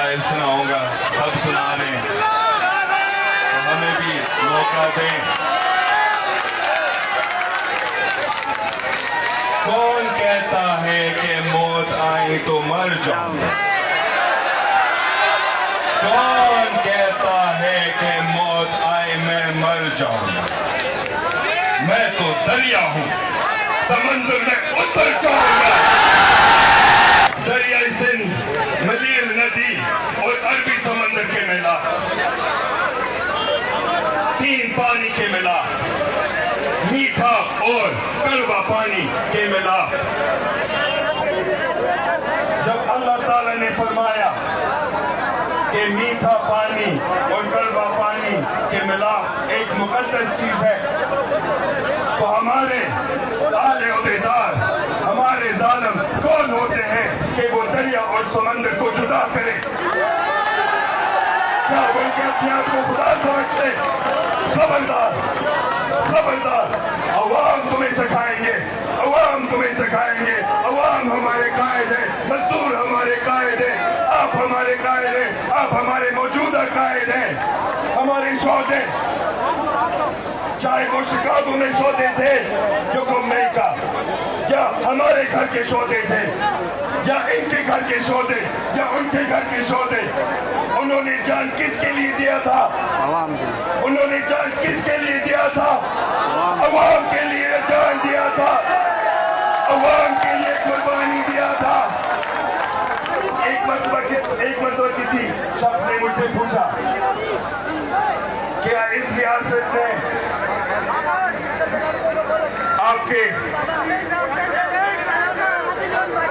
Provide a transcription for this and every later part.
मसाइल सुनाऊंगा, सब सुना रहे हैं, तो हमें भी मौका दें। कौन कहता है कि मौत आई तो मर जाऊं? कौन कहता है कि मौत आए मैं मर जाऊंगा? मैं तो दरिया हूं, समंदर में उतर जाऊंगा। दरिया सिंध, मलीर नदी और अरबी समंदर के मिला, तीन पानी के मिला, मीठा और कड़वा पानी के मिला। जब अल्लाह ताला ने फरमाया कि मीठा पानी और कड़वा पानी के मिला एक मुकद्दस चीज है, तो हमारे आले उहदेदार, हमारे जालिम कौन होते हैं कि वो दरिया और समंदर को जुदा करे? क्या उनके अपने आप को खुदा समझते? खबरदार, खबरदार, अवाम तुम्हें सिखाएंगे, अवाम तुम्हें सिखाएंगे। अवाम हमारे कायद है, मजदूर हमारे कायद है, आप हमारे कायद हैं, आप हमारे मौजूदा कायद हैं, हमारे शोधे, चाहे वो शिकागो में शोधे थे जो अमेरिका, या हमारे घर के शोधे थे, या इनके घर के शोधे, या उनके घर के शोधे, उन्होंने जान किसके लिए दिया था? उन्होंने जान किसके लिए दिया था? अवाम के लिए जान दिया था, अवाम के लिए कुर्बानी दिया था। एक मरतबा किसी शख्स ने मुझसे पूछा, क्या इस रियासत ने आपके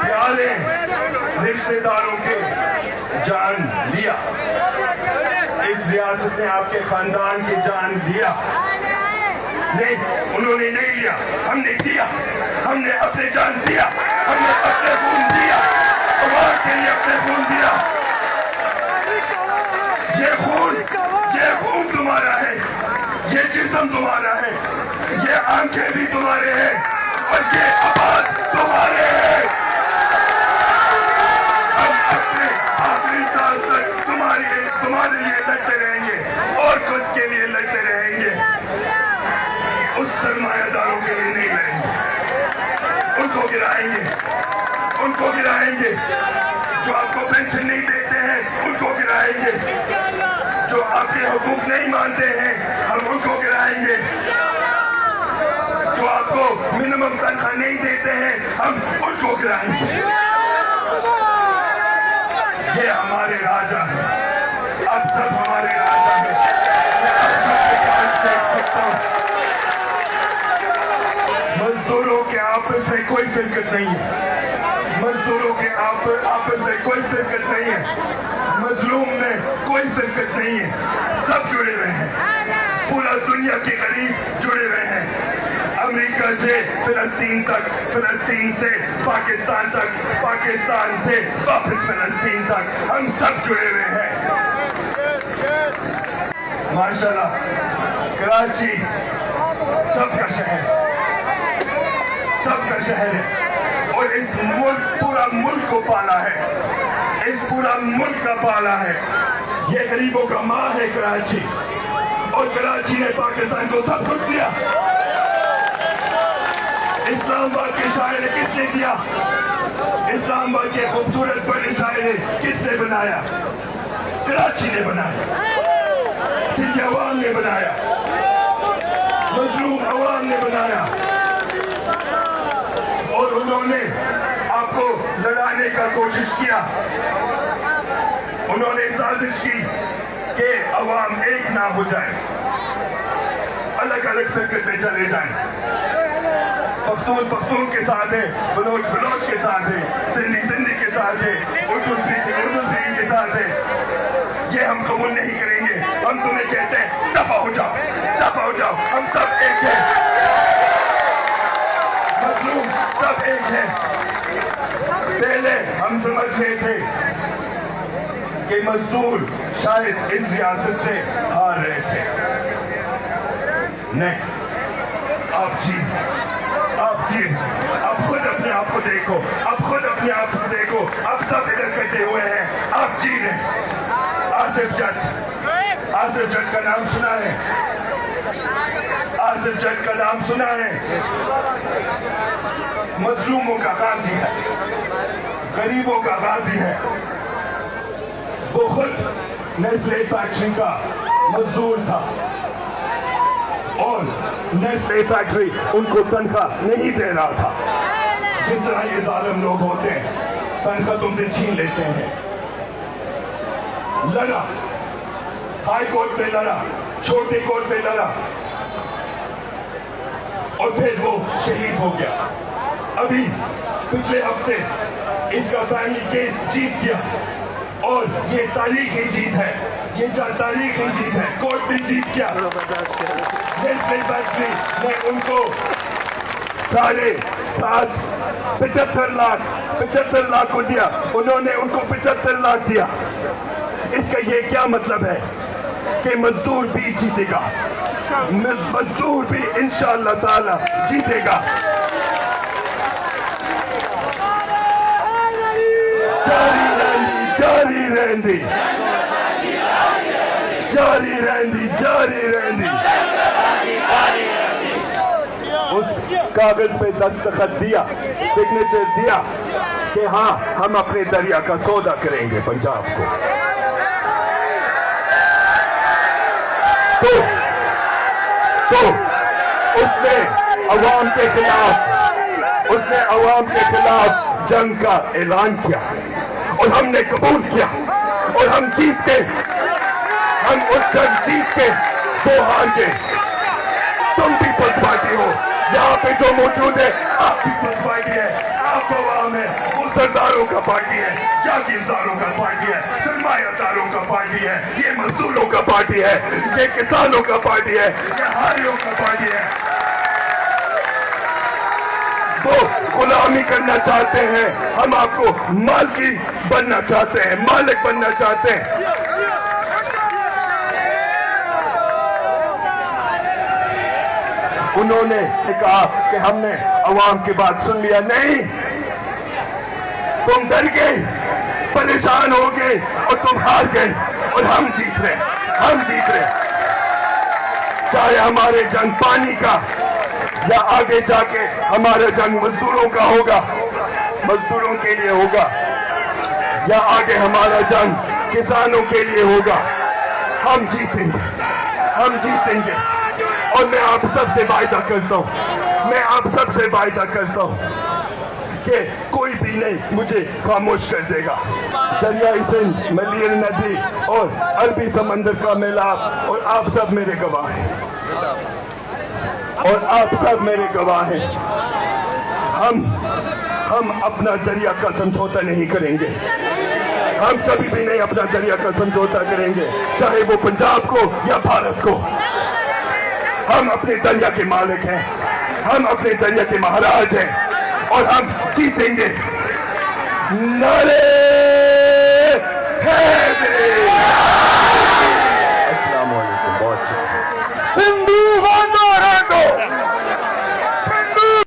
प्यारे रिश्तेदारों के जान लिया? इस रियासत ने आपके खानदान की जान लिया? नहीं, उन्होंने नहीं लिया, हमने दिया, हमने अपने जान दिया, हमने अपने खून दिया, अवाम के लिए अपने खून दिया। ये खून तुम्हारा है, ये जिस्म तुम्हारा है, ये आंखें भी तुम्हारे हैं, और ये आवाज तुम्हारे हैं। हम अपने आखिरी सांस तक तुम्हारे लिए लड़ते रहेंगे और कुछ के लिए लड़ते रहेंगे, उस सरमायादारों के लिए नहीं लड़ेंगे। उनको गिराएंगे, उनको गिराएंगे जो आपको पेंशन नहीं देते हैं, उनको गिराएंगे जो आपके हुकूक नहीं मानते हैं, हम उनको गिराएंगे जो आपको मिनिमम तनख्वाह नहीं देते हैं, हम उनको गिराएंगे। ये हमारे राजा हैं, अब सब हमारे राजा हैं, मैं अब सबके पास देख सकता हूं। मजदूरों के आपस में कोई शिरकत नहीं है, मजदूरों के आपस में कोई शिरकत नहीं है, मजलूम में कोई शिरकत नहीं है, सब जुड़े हुए हैं, पूरा दुनिया के गरीब जुड़े हुए हैं, अमेरिका से फिलिस्तीन तक, फिलिस्तीन से पाकिस्तान तक, पाकिस्तान से वापस फिलिस्तीन तक, हम सब जुड़े हुए हैं। माशाल्लाह, कराची सबका शहर, सबका शहर है, और इस मुल्क, पूरा मुल्क को पाला है, इस पूरा मुल्क का पाला है। ये गरीबों का माँ है कराची, और कराची ने पाकिस्तान को सब कुछ दिया। इस्लामाबाद के शायर ने किसने दिया? इस्लामाबाद के खूबसूरत बड़े शायर किसने बनाया? कराची ने बनाया, सिंध अवाम ने बनाया, मजलूम अवाम ने बनाया, और उन्होंने आपको लड़ाने का कोशिश किया। उन्होंने साजिश की कि अवाम एक ना हो जाए, अलग अलग फिरकत में चले जाएं। पख्तून पख्तून के साथ है, बलोच बलोच के साथ है, सिंधी सिंधी के साथ है, उर्दू स्पीकिंग के साथ है। ये हम कबूल नहीं करेंगे। हम तुम्हें कहते हैं दफा हो जाओ, दफा हो जाओ, हम सब एक हैं, मजलूम सब एक हैं। पहले हम समझ रहे थे कि मजदूर शायद इस रियासत से हार रहे थे, नहीं, आप जी, आप खुद अपने आप को देखो, आप खुद अपने आप को देखो, आप सब इधर करते हुए हैं, आप जी रहे हैं। आसिफ जट का नाम सुना है? आसिफ जट का नाम सुना है? मजलूमों का गाजी है, गरीबों का गाजी है। वो खुद नेस्ले फैक्ट्री का मजदूर था और नेस्ले फैक्ट्री उनको तनख्वाह नहीं दे रहा था। जिस तरह ये जालिम लोग होते हैं, तनख्वाह तुमसे छीन लेते हैं। लड़ा, हाई कोर्ट में लड़ा, छोटे कोर्ट में लड़ा और फिर वो शहीद हो गया। अभी पिछले हफ्ते इसका फैमिली केस जीत गया और ये तारीखी जीत है, ये तारीखी जीत है, कोर्ट भी जीत गया। नेस्ले फैक्ट्री ने उनको 75 लाख को दिया, उन्होंने उनको 75 लाख दिया। इसका ये क्या मतलब है कि मजदूर भी जीतेगा, मजदूर भी इंशाअल्लाह ताला जीतेगा। जारी रहंदी उस कागज पे दस्तखत दिया, सिग्नेचर दिया कि हाँ हम अपने दरिया का सौदा करेंगे पंजाब को। तो उसने अवाम के खिलाफ जंग का ऐलान किया और हमने कबूल किया और हम जीत के, हम उस जंग जीत के वो हार गए। तुम भी पीपल्स पार्टी हो, यहाँ पे जो मौजूद है आप पीपल्स पार्टी है, आप अवाम है, वो सरदारों का पार्टी है, जागीरदारों का पार्टी है, सरमायादारों का पार्टी है, ये मजदूरों का पार्टी है, ये किसानों का पार्टी है, ये हारियों का पार्टी है। वो गुलामी करना चाहते हैं, हम आपको मालिकी बनना चाहते हैं, मालिक बनना चाहते हैं। उन्होंने कहा कि हमने अवाम की बात सुन लिया। नहीं, तुम डर गए, परेशान हो गए और तुम हार गए और हम जीत रहे। चाहे हमारे जंग पानी का या आगे जाके हमारा जंग मजदूरों का होगा, मजदूरों के लिए होगा, या आगे हमारा जंग किसानों के लिए होगा, हम जीतेंगे। और मैं आप सबसे वायदा करता हूं कि कोई भी नहीं मुझे खामोश कर देगा। दरियाई सिंध, मलियर नदी और अरबी समंदर का मिलाप, और आप सब मेरे गवाह हैं, हम अपना दरिया का समझौता नहीं करेंगे, हम कभी भी नहीं अपना दरिया का समझौता करेंगे, चाहे वो पंजाब को या भारत को। हम अपने दरिया के मालिक हैं, हम अपने दरिया के महाराज हैं और हम जीतेंगे। नारे हैदरी।